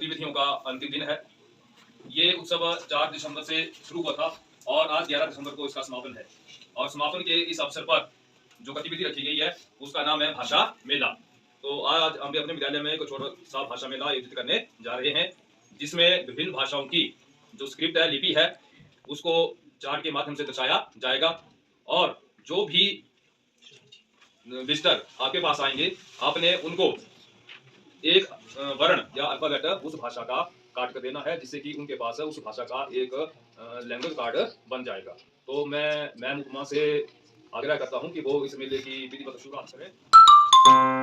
गतिविधियों का अंतिम दिन है। ये उत्सव 4 दिसंबर से शुरू हुआ था और आज 11 दिसंबर को इसका समापन है। और समापन के इस अवसर पर जो गतिविधि रखी गई है उसका नाम है भाषा मेला। तो आज हम भी अपने विद्यालय में एक छोटा सा भाषा मेला आयोजित करने जा रहे हैं, जिसमें विभिन्न भाषाओं की जो स्क्रिप्ट है, लिपि है, उसको चार्ट के माध्यम से दर्शाया जाएगा। और जो भी विजिटर आपके पास आएंगे, आपने उनको एक वर्ण या अल्फाबेट उस भाषा का काट कर देना है, जिससे कि उनके पास उस भाषा का एक लैंग्वेज कार्ड बन जाएगा। तो मैं मैम उपमा से आग्रह करता हूं कि वो इस मेले की विधिवत शुरुआत करें।